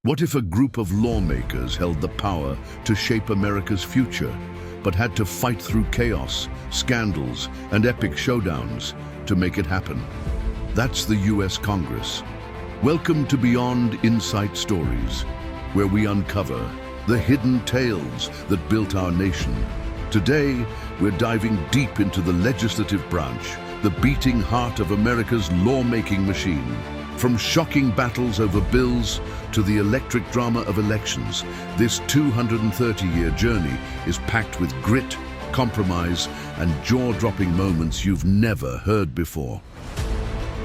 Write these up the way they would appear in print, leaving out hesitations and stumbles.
What if a group of lawmakers held the power to shape America's future, but had to fight through chaos, scandals, and epic showdowns to make it happen? That's the U.S. Congress. Welcome to Beyond Insight Stories, where we uncover the hidden tales that built our nation. Today, we're diving deep into the legislative branch, the beating heart of America's lawmaking machine. From shocking battles over bills to the electric drama of elections, this 230-year journey is packed with grit, compromise, and jaw-dropping moments you've never heard before.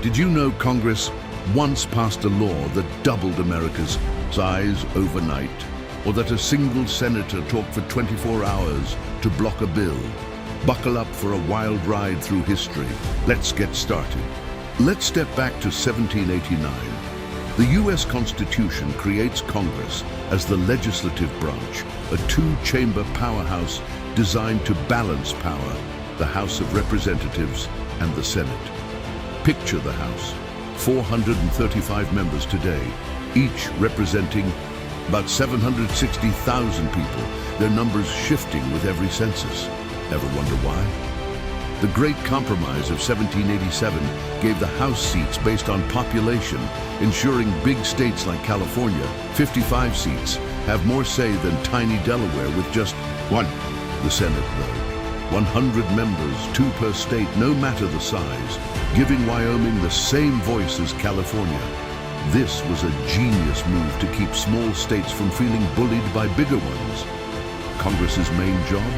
Did you know Congress once passed a law that doubled America's size overnight? Or that a single senator talked for 24 hours to block a bill? Buckle up for a wild ride through history. Let's get started. Let's step back to 1789. The U.S. Constitution creates Congress as the legislative branch, a two-chamber powerhouse designed to balance power, the House of Representatives and the Senate. Picture the House, 435 members today, each representing about 760,000 people, their numbers shifting with every census. Ever wonder why? The Great Compromise of 1787 gave the House seats based on population, ensuring big states like California, 55 seats, have more say than tiny Delaware with just one. The Senate, though, 100 members, 2 per state, no matter the size, giving Wyoming the same voice as California. This was a genius move to keep small states from feeling bullied by bigger ones. Congress's main job?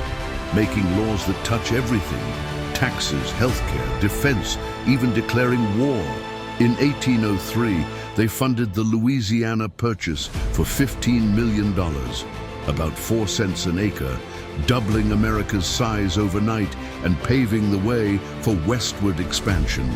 Making laws that touch everything. Taxes, healthcare, defense, even declaring war. In 1803, they funded the Louisiana Purchase for $15 million, about 4 cents an acre, doubling America's size overnight and paving the way for westward expansion.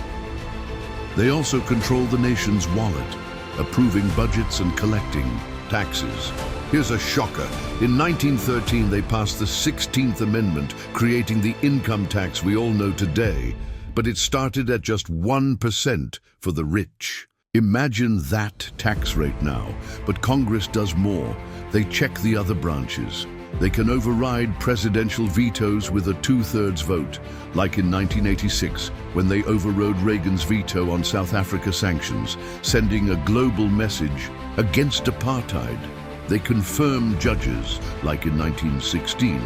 They also control the nation's wallet, approving budgets and collecting taxes. Here's a shocker. In 1913, they passed the 16th Amendment, creating the income tax we all know today. But it started at just 1% for the rich. Imagine that tax rate now. But Congress does more. They check the other branches. They can override presidential vetoes with a 2/3 vote, like in 1986, when they overrode Reagan's veto on South Africa sanctions, sending a global message against apartheid. They confirm judges, like in 1916,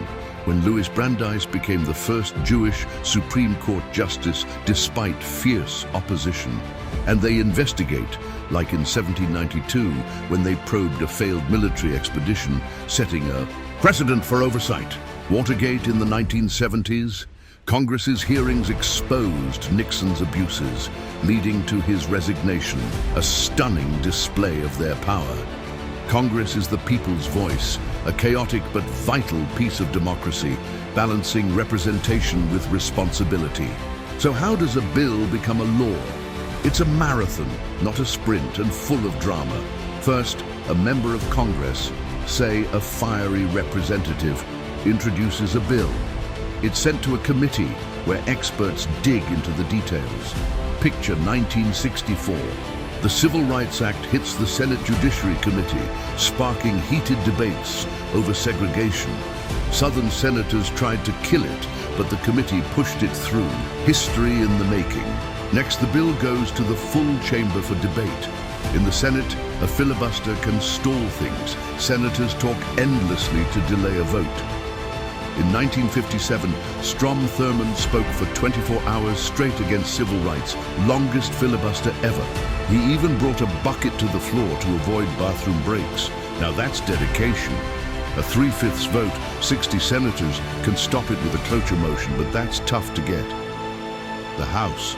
when Louis Brandeis became the first Jewish Supreme Court justice despite fierce opposition. And they investigate, like in 1792, when they probed a failed military expedition, setting a precedent for oversight. Watergate in the 1970s, Congress's hearings exposed Nixon's abuses, leading to his resignation, a stunning display of their power. Congress is the people's voice, a chaotic but vital piece of democracy, balancing representation with responsibility. So how does a bill become a law? It's a marathon, not a sprint, and full of drama. First, a member of Congress, say a fiery representative, introduces a bill. It's sent to a committee where experts dig into the details. Picture 1964. The Civil Rights Act hits the Senate Judiciary Committee, sparking heated debates over segregation. Southern senators tried to kill it, but the committee pushed it through. History in the making. Next, the bill goes to the full chamber for debate. In the Senate, a filibuster can stall things. Senators talk endlessly to delay a vote. In 1957, Strom Thurmond spoke for 24 hours straight against civil rights, longest filibuster ever. He even brought a bucket to the floor to avoid bathroom breaks. Now that's dedication. A 3/5 vote, 60 senators, can stop it with a cloture motion, but that's tough to get. The House,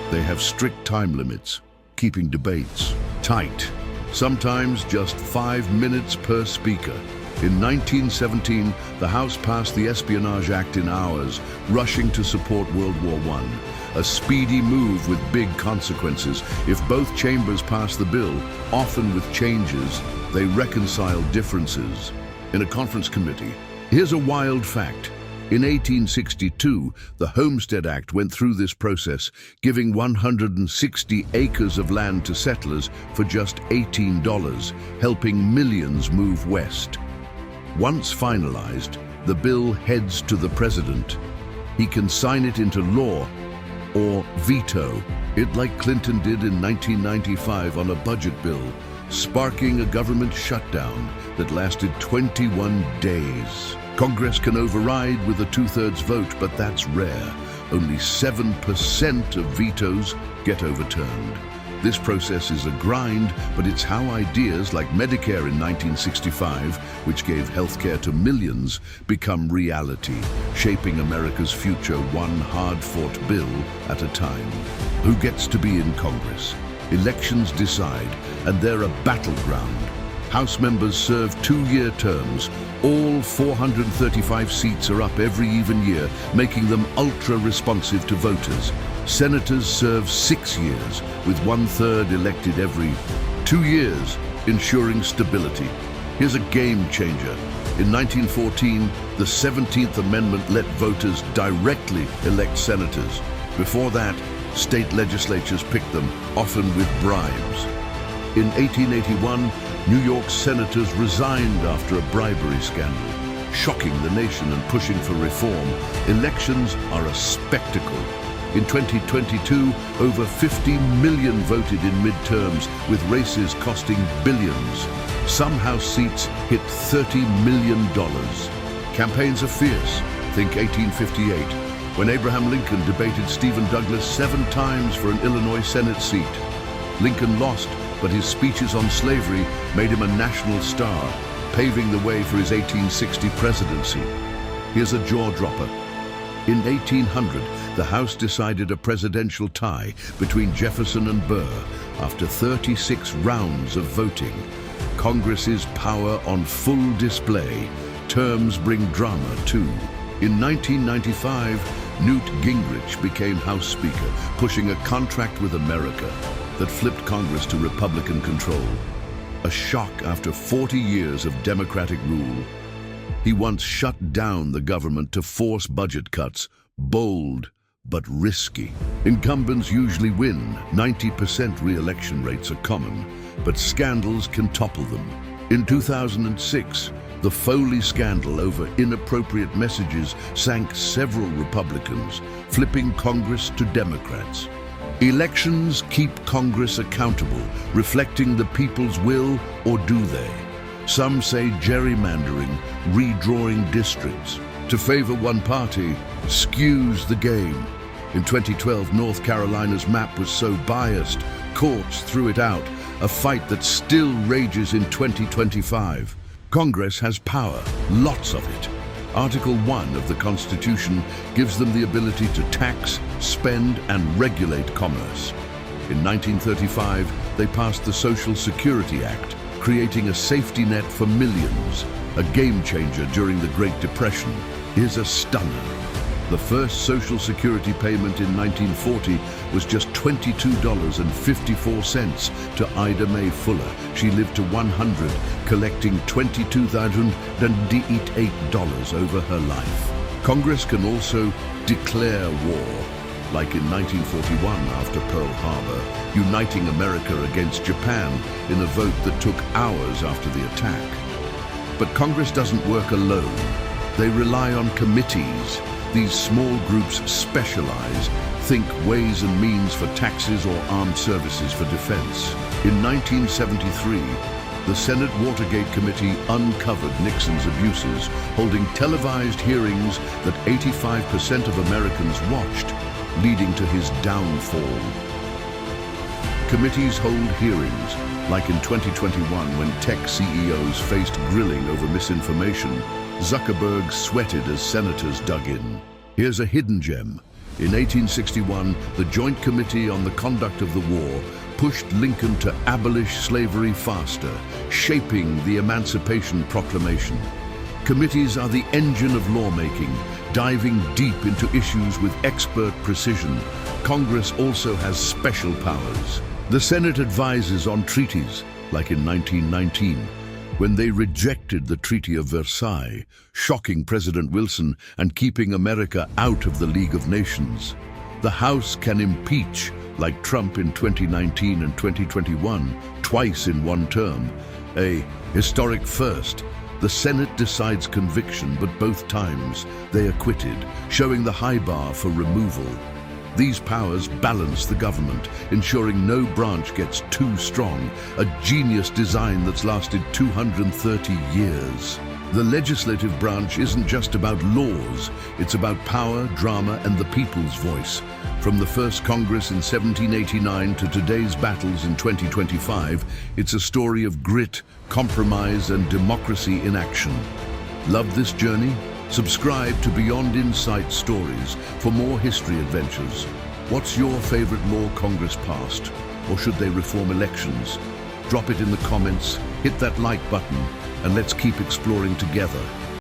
they have strict time limits, keeping debates tight. Sometimes just 5 minutes per speaker. In 1917, the House passed the Espionage Act in hours, rushing to support World War I. A speedy move with big consequences. If both chambers pass the bill, often with changes, they reconcile differences. In a conference committee, here's a wild fact. In 1862, the Homestead Act went through this process, giving 160 acres of land to settlers for just $18, helping millions move west. Once finalized, the bill heads to the president. He can sign it into law or veto it like Clinton did in 1995 on a budget bill, sparking a government shutdown that lasted 21 days. Congress can override with a 2/3 vote, but that's rare. Only 7% of vetoes get overturned. This process is a grind, but it's how ideas like Medicare in 1965, which gave healthcare to millions, become reality, shaping America's future one hard-fought bill at a time. Who gets to be in Congress? Elections decide, and they're a battleground. House members serve 2-year terms. All 435 seats are up every even year, making them ultra-responsive to voters. Senators serve 6 years, with 1/3 elected every 2 years, ensuring stability. Here's a game changer. In 1914, the 17th Amendment let voters directly elect senators. Before that, state legislatures picked them, often with bribes. In 1881, New York senators resigned after a bribery scandal, shocking the nation and pushing for reform. Elections are a spectacle. In 2022, over 50 million voted in midterms, with races costing billions. Some House seats hit $30 million. Campaigns are fierce. Think 1858, when Abraham Lincoln debated Stephen Douglas 7 times for an Illinois Senate seat. Lincoln lost, but his speeches on slavery made him a national star, paving the way for his 1860 presidency. Here's a jaw-dropper. In 1800, the House decided a presidential tie between Jefferson and Burr after 36 rounds of voting. Congress's power on full display. Terms bring drama too. In 1995, Newt Gingrich became House Speaker, pushing a contract with America that flipped Congress to Republican control. A shock after 40 years of Democratic rule. He once shut down the government to force budget cuts, bold but risky. Incumbents usually win. 90% re-election rates are common, but scandals can topple them. In 2006, the Foley scandal over inappropriate messages sank several Republicans, flipping Congress to Democrats. Elections keep Congress accountable, reflecting the people's will, or do they? Some say gerrymandering, redrawing districts to favor one party, skews the game. In 2012, North Carolina's map was so biased, courts threw it out, a fight that still rages in 2025. Congress has power, lots of it. Article 1 of the Constitution gives them the ability to tax, spend, and regulate commerce. In 1935, they passed the Social Security Act, creating a safety net for millions, a game changer during the Great Depression. Here's a stunner. The first Social Security payment in 1940 was just $22.54 to Ida Mae Fuller. She lived to 100, collecting $22,088 over her life. Congress can also declare war, like in 1941 after Pearl Harbor, uniting America against Japan in a vote that took hours after the attack. But Congress doesn't work alone. They rely on committees. These small groups specialize, think ways and means for taxes or armed services for defense. In 1973, the Senate Watergate Committee uncovered Nixon's abuses, holding televised hearings that 85% of Americans watched, leading to his downfall. Committees hold hearings, like in 2021 when tech CEOs faced grilling over misinformation. Zuckerberg sweated as senators dug in. Here's a hidden gem. In 1861, the Joint Committee on the Conduct of the War pushed Lincoln to abolish slavery faster, shaping the Emancipation Proclamation. Committees are the engine of lawmaking, diving deep into issues with expert precision. Congress also has special powers. The Senate advises on treaties, like in 1919. when they rejected the Treaty of Versailles, shocking President Wilson and keeping America out of the League of Nations. The House can impeach, like Trump in 2019 and 2021, twice in one term. A historic first. The Senate decides conviction, but both times they acquitted, showing the high bar for removal. These powers balance the government, ensuring no branch gets too strong, a genius design that's lasted 230 years. The legislative branch isn't just about laws, it's about power, drama, and the people's voice. From the first Congress in 1789 to today's battles in 2025, it's a story of grit, compromise, and democracy in action. Love this journey? Subscribe to Beyond Insight Stories for more history adventures. What's your favorite law Congress passed? Or should they reform elections? Drop it in the comments, hit that like button, and let's keep exploring together.